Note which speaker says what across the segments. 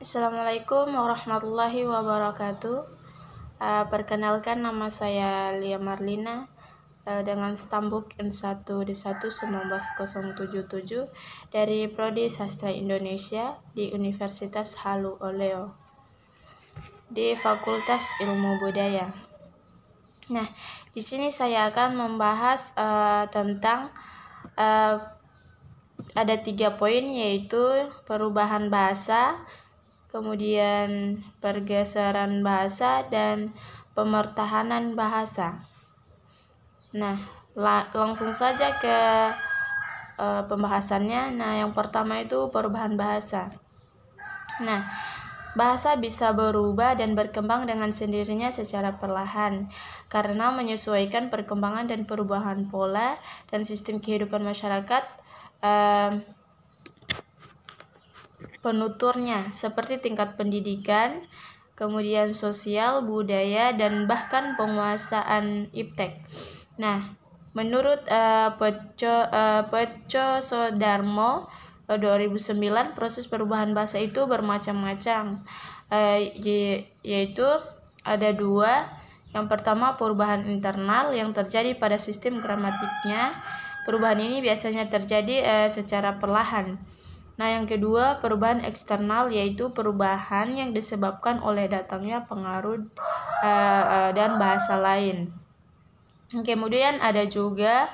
Speaker 1: Assalamualaikum warahmatullahi wabarakatuh. Perkenalkan, nama saya Lia Marlina dengan stambuk N1D1 1977 dari Prodi Sastra Indonesia di Universitas Halu Oleo di Fakultas Ilmu Budaya. Nah, di sini saya akan membahas tentang ada 3 poin, yaitu perubahan bahasa, kemudian pergeseran bahasa, dan pemertahanan bahasa. Nah, langsung saja ke pembahasannya. Nah, yang pertama itu perubahan bahasa. Nah, bahasa bisa berubah dan berkembang dengan sendirinya secara perlahan karena menyesuaikan perkembangan dan perubahan pola dan sistem kehidupan masyarakat penuturnya, seperti tingkat pendidikan, kemudian sosial, budaya, dan bahkan penguasaan iptek. Nah, menurut Peco Sodarmo 2009, proses perubahan bahasa itu bermacam-macam, yaitu ada 2. Yang pertama, perubahan internal yang terjadi pada sistem gramatiknya. Perubahan ini biasanya terjadi secara perlahan. Nah, yang kedua, perubahan eksternal, yaitu perubahan yang disebabkan oleh datangnya pengaruh dan bahasa lain. Kemudian ada juga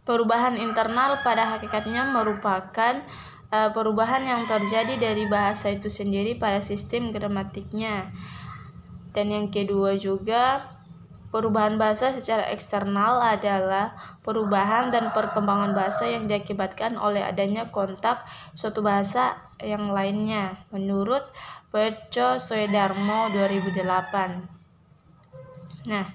Speaker 1: perubahan internal, pada hakikatnya merupakan perubahan yang terjadi dari bahasa itu sendiri pada sistem gramatiknya. Dan yang kedua juga, perubahan bahasa secara eksternal adalah perubahan dan perkembangan bahasa yang diakibatkan oleh adanya kontak suatu bahasa yang lainnya, menurut Peco Soedarmo 2008. Nah,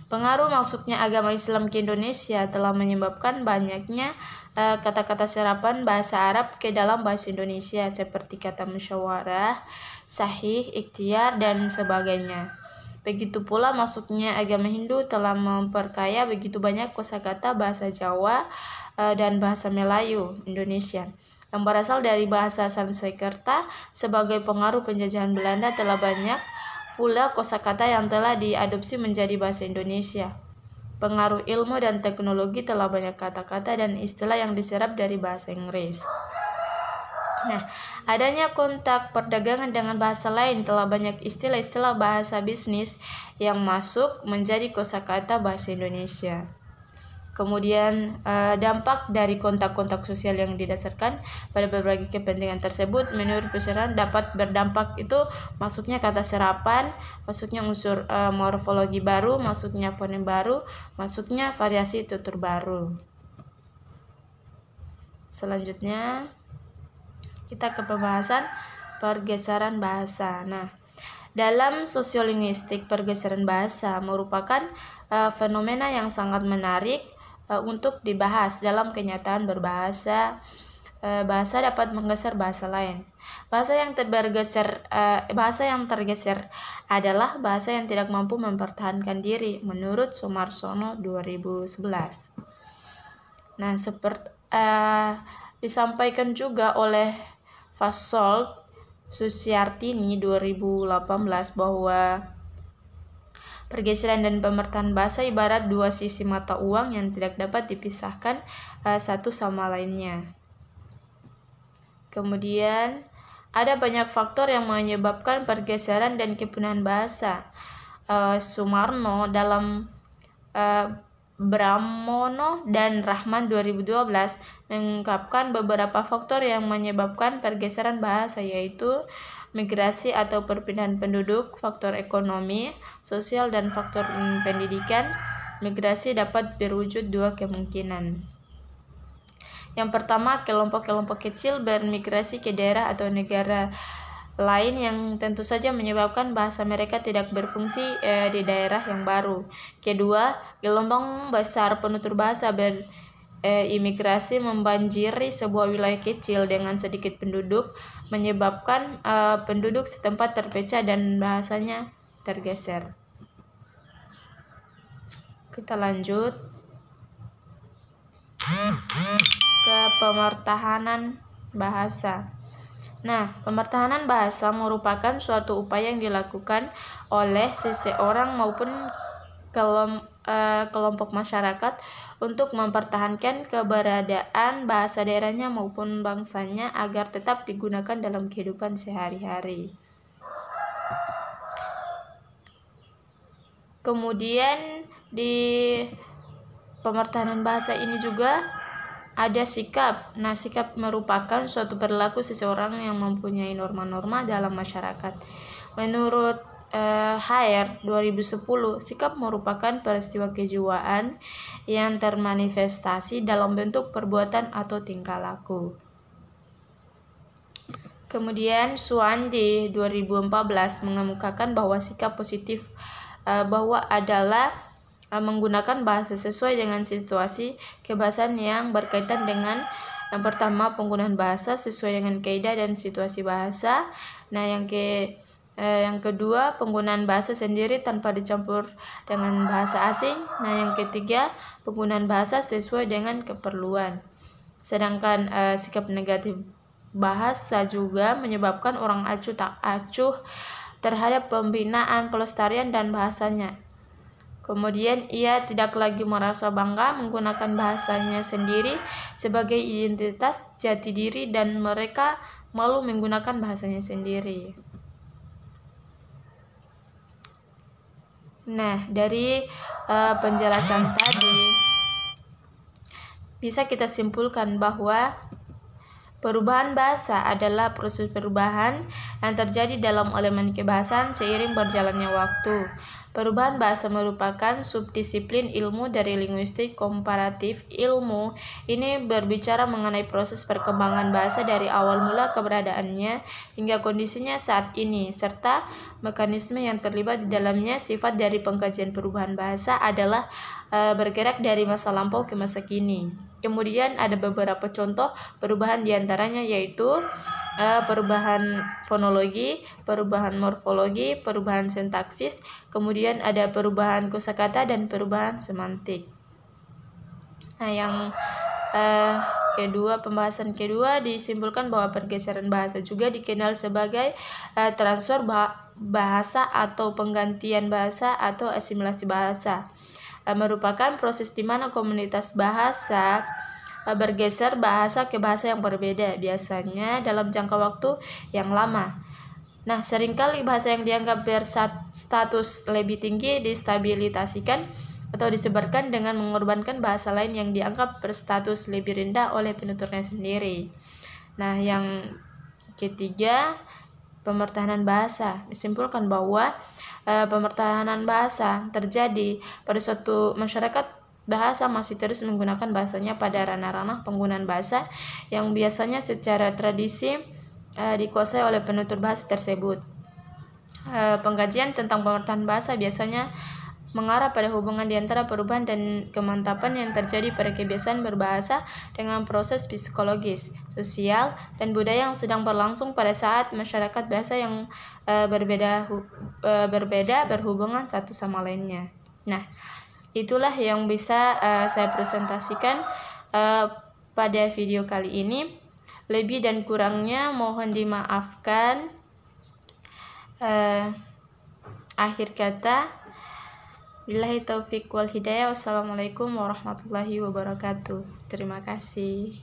Speaker 1: pengaruh masuknya agama Islam ke Indonesia telah menyebabkan banyaknya kata-kata serapan bahasa Arab ke dalam bahasa Indonesia, seperti kata musyawarah, sahih, ikhtiar, dan sebagainya. Begitu pula masuknya agama Hindu telah memperkaya begitu banyak kosakata bahasa Jawa dan bahasa Melayu Indonesia yang berasal dari bahasa Sanskerta. Sebagai pengaruh penjajahan Belanda, telah banyak pula kosakata yang telah diadopsi menjadi bahasa Indonesia. Pengaruh ilmu dan teknologi, telah banyak kata-kata dan istilah yang diserap dari bahasa Inggris. Nah, adanya kontak perdagangan dengan bahasa lain, telah banyak istilah-istilah bahasa bisnis yang masuk menjadi kosakata bahasa Indonesia. Kemudian dampak dari kontak-kontak sosial yang didasarkan pada berbagai kepentingan tersebut, menurut Peseran, dapat berdampak itu masuknya kata serapan, masuknya unsur morfologi baru, masuknya fonem baru, masuknya variasi tutur baru. Selanjutnya kita ke pembahasan pergeseran bahasa. Nah, dalam sosiolinguistik, pergeseran bahasa merupakan fenomena yang sangat menarik untuk dibahas. Dalam kenyataan berbahasa, bahasa dapat menggeser bahasa lain. Bahasa yang tergeser adalah bahasa yang tidak mampu mempertahankan diri, menurut Sumarsono 2011. Nah, seperti disampaikan juga oleh Fasol Susiartini 2018 bahwa pergeseran dan pemertahanan bahasa ibarat 2 sisi mata uang yang tidak dapat dipisahkan satu sama lainnya. Kemudian ada banyak faktor yang menyebabkan pergeseran dan kepunahan bahasa. Sumarno dalam Bramono dan Rahman 2012 mengungkapkan beberapa faktor yang menyebabkan pergeseran bahasa, yaitu migrasi atau perpindahan penduduk, faktor ekonomi, sosial, dan faktor pendidikan. Migrasi dapat berwujud 2 kemungkinan. Yang pertama, kelompok-kelompok kecil bermigrasi ke daerah atau negara lain yang tentu saja menyebabkan bahasa mereka tidak berfungsi di daerah yang baru. Kedua, gelombang besar penutur bahasa berimigrasi membanjiri sebuah wilayah kecil dengan sedikit penduduk, menyebabkan penduduk setempat terpecah dan bahasanya tergeser. Kita lanjut. ke pemertahanan bahasa. Nah, pemertahanan bahasa merupakan suatu upaya yang dilakukan oleh seseorang maupun kelompok masyarakat untuk mempertahankan keberadaan bahasa daerahnya maupun bangsanya agar tetap digunakan dalam kehidupan sehari-hari. Kemudian di pemertahanan bahasa ini juga ada sikap. Nah, sikap merupakan suatu perilaku seseorang yang mempunyai norma-norma dalam masyarakat. Menurut HR 2010, sikap merupakan peristiwa kejiwaan yang termanifestasi dalam bentuk perbuatan atau tingkah laku. Kemudian Suandi 2014 mengemukakan bahwa sikap positif bahwa adalah menggunakan bahasa sesuai dengan situasi kebahasaan yang berkaitan dengan yang pertama penggunaan bahasa sesuai dengan kaidah dan situasi bahasa. Nah, yang kedua penggunaan bahasa sendiri tanpa dicampur dengan bahasa asing. Nah, yang ketiga penggunaan bahasa sesuai dengan keperluan. Sedangkan sikap negatif bahasa juga menyebabkan orang acuh tak acuh terhadap pembinaan, pelestarian dan bahasanya. Kemudian ia tidak lagi merasa bangga menggunakan bahasanya sendiri sebagai identitas jati diri dan mereka malu menggunakan bahasanya sendiri. Nah, dari penjelasan tadi bisa kita simpulkan bahwa perubahan bahasa adalah proses perubahan yang terjadi dalam elemen kebahasaan seiring berjalannya waktu. Perubahan bahasa merupakan subdisiplin ilmu dari linguistik komparatif. Ilmu ini berbicara mengenai proses perkembangan bahasa dari awal mula keberadaannya hingga kondisinya saat ini, serta mekanisme yang terlibat di dalamnya. Sifat dari pengkajian perubahan bahasa adalah bergerak dari masa lampau ke masa kini. Kemudian ada beberapa contoh perubahan diantaranya yaitu perubahan fonologi, perubahan morfologi, perubahan sintaksis, kemudian ada perubahan kosakata dan perubahan semantik. Nah, yang pembahasan kedua disimpulkan bahwa pergeseran bahasa juga dikenal sebagai transfer bahasa atau penggantian bahasa atau asimilasi bahasa. Merupakan proses di mana komunitas bahasa bergeser bahasa ke bahasa yang berbeda, biasanya dalam jangka waktu yang lama. Nah, seringkali bahasa yang dianggap berstatus lebih tinggi distabilisasikan atau disebarkan dengan mengorbankan bahasa lain yang dianggap berstatus lebih rendah oleh penuturnya sendiri. Nah, yang ketiga, pemertahanan bahasa. Disimpulkan bahwa pemertahanan bahasa terjadi pada suatu masyarakat. Bahasa masih terus menggunakan bahasanya pada ranah-ranah penggunaan bahasa yang biasanya secara tradisi dikuasai oleh penutur bahasa tersebut. Pengkajian tentang pemertahanan bahasa biasanya mengarah pada hubungan di antara perubahan dan kemantapan yang terjadi pada kebiasaan berbahasa dengan proses psikologis, sosial, dan budaya yang sedang berlangsung pada saat masyarakat bahasa yang berbeda berhubungan satu sama lainnya. Nah, itulah yang bisa saya presentasikan pada video kali ini. Lebih dan kurangnya mohon dimaafkan. Akhir kata, billahi taufiq wal hidayah. Wassalamualaikum warahmatullahi wabarakatuh. Terima kasih.